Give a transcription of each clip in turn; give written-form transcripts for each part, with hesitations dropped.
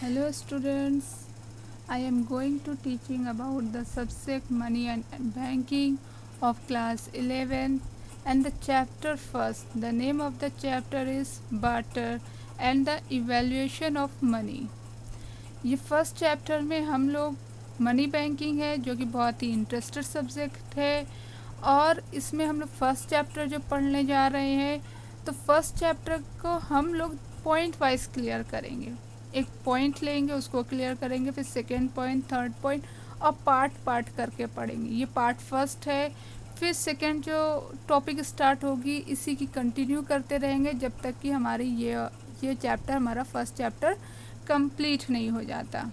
Hello students, I am going to teaching about the subject money and banking of class 11 and the chapter first. The name of the chapter is barter and the evaluation of money. ये first chapter में हम लोग money banking है जो कि बहुत ही interested subject है और इसमें हम लोग फर्स्ट चैप्टर जो पढ़ने जा रहे हैं तो फर्स्ट चैप्टर को हम लोग पॉइंट वाइज क्लियर करेंगे। एक पॉइंट लेंगे उसको क्लियर करेंगे, फिर सेकेंड पॉइंट, थर्ड पॉइंट और पार्ट पार्ट करके पढ़ेंगे। ये पार्ट फर्स्ट है, फिर सेकेंड जो टॉपिक स्टार्ट होगी इसी की कंटिन्यू करते रहेंगे जब तक कि हमारी ये चैप्टर, हमारा फर्स्ट चैप्टर कंप्लीट नहीं हो जाता।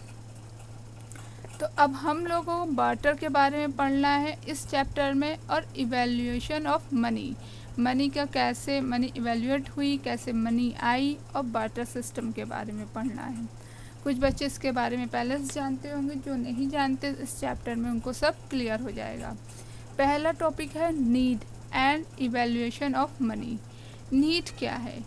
तो अब हम लोगों को बार्टर के बारे में पढ़ना है इस चैप्टर में और इवैल्यूएशन ऑफ मनी, मनी का कैसे मनी इवैल्यूएट हुई, कैसे मनी आई और बार्टर सिस्टम के बारे में पढ़ना है। कुछ बच्चे इसके बारे में पहले से जानते होंगे, जो नहीं जानते इस चैप्टर में उनको सब क्लियर हो जाएगा। पहला टॉपिक है need and evaluation of money. Need क्या है?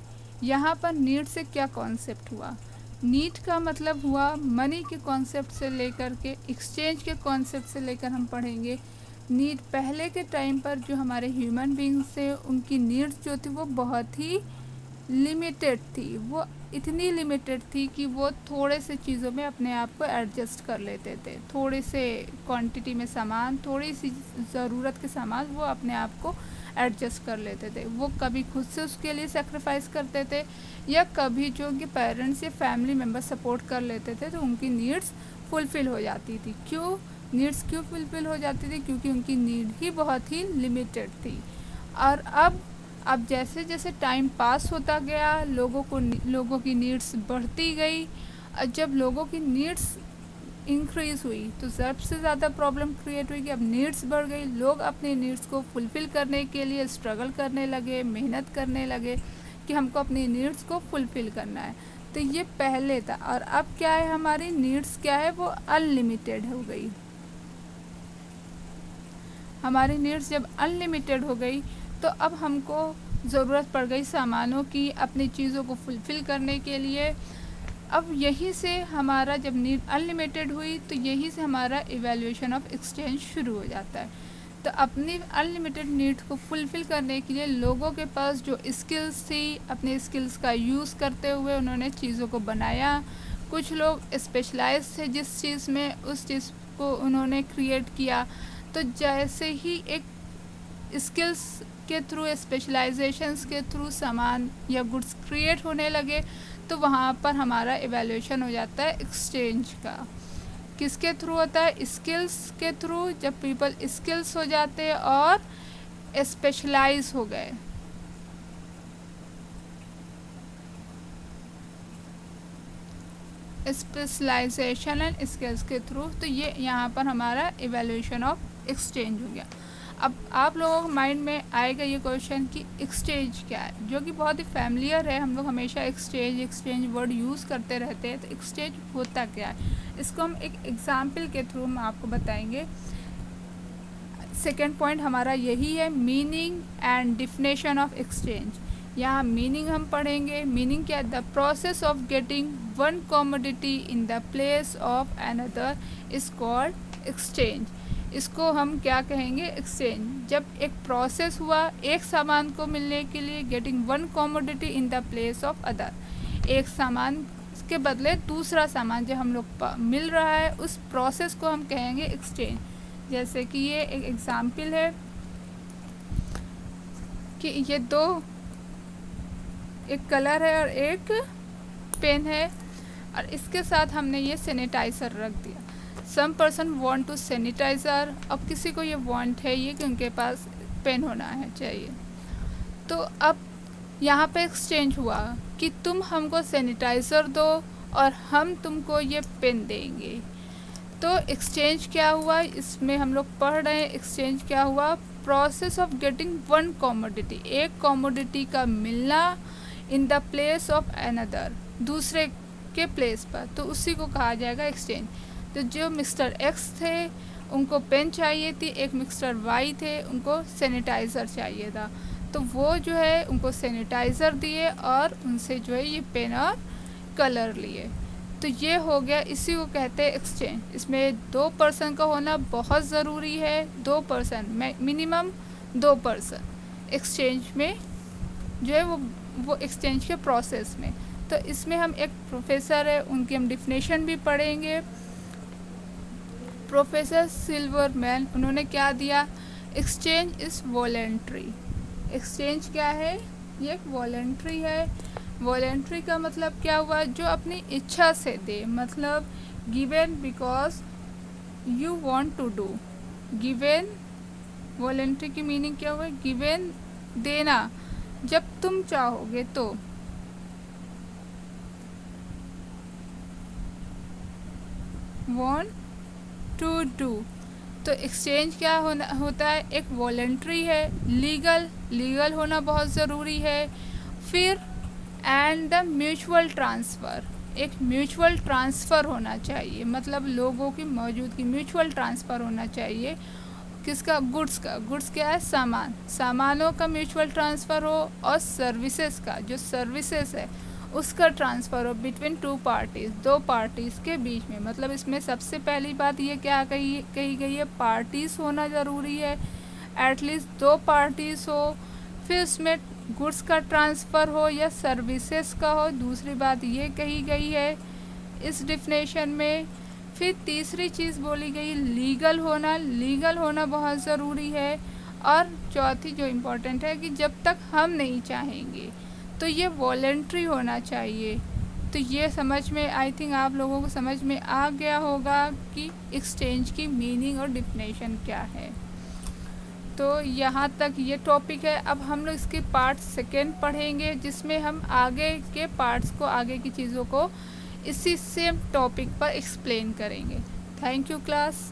यहाँ पर नीड से क्या कॉन्सेप्ट हुआ? नीड का मतलब हुआ मनी के कॉन्सेप्ट से लेकर के एक्सचेंज के कॉन्सेप्ट से लेकर हम पढ़ेंगे। नीड पहले के टाइम पर जो हमारे ह्यूमन बींग्स थे उनकी नीड्स जो थी वो बहुत ही लिमिटेड थी। वो इतनी लिमिटेड थी कि वो थोड़े से चीज़ों में अपने आप को एडजस्ट कर लेते थे। थोड़े से क्वांटिटी में सामान, थोड़ी सी ज़रूरत के सामान वो अपने आप को एडजस्ट कर लेते थे। वो कभी खुद से उसके लिए सेक्रीफाइस करते थे या कभी जो उनके पेरेंट्स या फैमिली मेम्बर सपोर्ट कर लेते थे तो उनकी नीड्स फुलफ़िल हो जाती थी। क्यों नीड्स क्यों फुलफ़िल हो जाती थी? क्योंकि उनकी नीड ही बहुत ही लिमिटेड थी। और अब जैसे जैसे टाइम पास होता गया लोगों की नीड्स बढ़ती गई। और जब लोगों की नीड्स इंक्रीज़ हुई तो सबसे ज़्यादा प्रॉब्लम क्रिएट हुई कि अब नीड्स बढ़ गई। लोग अपने नीड्स को फुलफ़िल करने के लिए स्ट्रगल करने लगे, मेहनत करने लगे कि हमको अपनी नीड्स को फुलफ़िल करना है। तो ये पहले था और अब क्या है, हमारी नीड्स क्या है वो अनलिमिटेड हो गई। हमारी नीड्स जब अनलिमिटेड हो गई तो अब हमको ज़रूरत पड़ गई सामानों की अपनी चीज़ों को फुलफ़िल करने के लिए। अब यहीं से हमारा जब नीड अनलिमिटेड हुई तो यहीं से हमारा इवैल्यूएशन ऑफ एक्सचेंज शुरू हो जाता है। तो अपनी अनलिमिटेड नीड को फुलफ़िल करने के लिए लोगों के पास जो स्किल्स थी, अपने स्किल्स का यूज़ करते हुए उन्होंने चीज़ों को बनाया। कुछ लोग स्पेशलाइज थे जिस चीज़ में, उस चीज़ को उन्होंने क्रिएट किया। तो जैसे ही एक स्किल्स के थ्रू, स्पेशलाइजेशंस के थ्रू सामान या गुड्स क्रिएट होने लगे तो वहाँ पर हमारा इवैल्यूएशन हो जाता है एक्सचेंज का। किसके थ्रू होता है? स्किल्स के थ्रू। जब पीपल स्किल्स हो जाते हैं और स्पेशलाइज हो गए, स्पेशलाइजेशन एंड स्किल्स के थ्रू, तो ये यहाँ पर हमारा इवैल्यूएशन ऑफ एक्सचेंज हो गया। अब आप लोगों के माइंड में आएगा ये क्वेश्चन कि एक्सचेंज क्या है, जो कि बहुत ही फैमिलियर है। हम लोग हमेशा एक्सचेंज वर्ड यूज़ करते रहते हैं। तो एक्सचेंज होता क्या है, इसको हम एक एग्जाम्पल के थ्रू हम आपको बताएंगे। सेकेंड पॉइंट हमारा यही है, meaning and definition of exchange. यहाँ मीनिंग हम पढ़ेंगे। मीनिंग क्या है? The process of getting one commodity in the place of another is called exchange. इसको हम क्या कहेंगे? एक्सचेंज। जब एक प्रोसेस हुआ एक सामान को मिलने के लिए, getting one commodity in the place of other, एक सामान के बदले दूसरा सामान जो हम लोग मिल रहा है, उस प्रोसेस को हम कहेंगे एक्सचेंज। जैसे कि ये एक एग्जाम्पल है कि ये दो, एक कलर है और एक पेन है और इसके साथ हमने ये सैनिटाइज़र रख दिया। Some person want to sanitiser. अब किसी को ये वांट है ये कि उनके पास पेन होना है चाहिए। तो अब यहाँ पे एक्सचेंज हुआ कि तुम हमको सैनिटाइज़र दो और हम तुमको ये पेन देंगे। तो एक्सचेंज क्या हुआ, इसमें हम लोग पढ़ रहे हैं एक्सचेंज क्या हुआ। Process of getting one commodity, एक कॉमोडिटी का मिलना in the place of another, दूसरे के प्लेस पर, तो उसी को कहा जाएगा एक्सचेंज। तो जो मिस्टर एक्स थे उनको पेन चाहिए थी, एक मिस्टर वाई थे उनको सैनिटाइज़र चाहिए था। तो वो जो है उनको सैनिटाइज़र दिए और उनसे जो है ये पेन और कलर लिए। तो ये हो गया, इसी को कहते हैं एक्सचेंज। इसमें 2 पर्सन का होना बहुत ज़रूरी है, 2 पर्सन, मिनिमम 2 पर्सन एक्सचेंज में जो है वो एक्सचेंज के प्रोसेस में। तो इसमें हम एक प्रोफेसर है, उनकी हम डिफिनेशन भी पढ़ेंगे। प्रोफेसर सिल्वरमैन, उन्होंने क्या दिया, एक्सचेंज इज़ वॉलेंट्री। एक्सचेंज क्या है, ये एक वॉलेंट्री है। वॉलेंट्री का मतलब क्या हुआ, जो अपनी इच्छा से दे, मतलब given because you want to do. Given, voluntary की मीनिंग क्या हुआ, गिवन देना, जब तुम चाहोगे तो। वांट टू डू, तो एक्सचेंज क्या होता है, एक वॉलेंट्री है। लीगल होना बहुत ज़रूरी है। फिर एंड द म्यूचुअल ट्रांसफ़र, एक म्यूचुअल ट्रांसफ़र होना चाहिए, मतलब लोगों की मौजूदगी, म्यूचुअल ट्रांसफ़र होना चाहिए। किसका, गुड्स का। गुड्स क्या है, सामानों का म्यूचुअल ट्रांसफ़र हो, और सर्विसेज का, जो सर्विसेज है उसका ट्रांसफ़र हो बिटवीन 2 पार्टीज़, 2 पार्टीज़ के बीच में। मतलब इसमें सबसे पहली बात ये क्या कही गई है, पार्टीज़ होना ज़रूरी है, एटलीस्ट 2 पार्टीज़ हो। फिर उसमें गुड्स का ट्रांसफ़र हो या सर्विसेज का हो, दूसरी बात ये कही गई है इस डिफिनेशन में। फिर तीसरी चीज़ बोली गई, लीगल होना बहुत ज़रूरी है। और चौथी जो इम्पोर्टेंट है कि जब तक हम नहीं चाहेंगे, तो ये वॉलेंट्री होना चाहिए। तो ये समझ में, आई थिंक आप लोगों को समझ में आ गया होगा कि एक्सचेंज की मीनिंग और डिफिनेशन क्या है। तो यहाँ तक ये टॉपिक है। अब हम लोग इसके पार्ट सेकेंड पढ़ेंगे, जिसमें हम आगे के पार्ट्स को, आगे की चीज़ों को इसी सेम टॉपिक पर एक्सप्लेन करेंगे। Thank you class.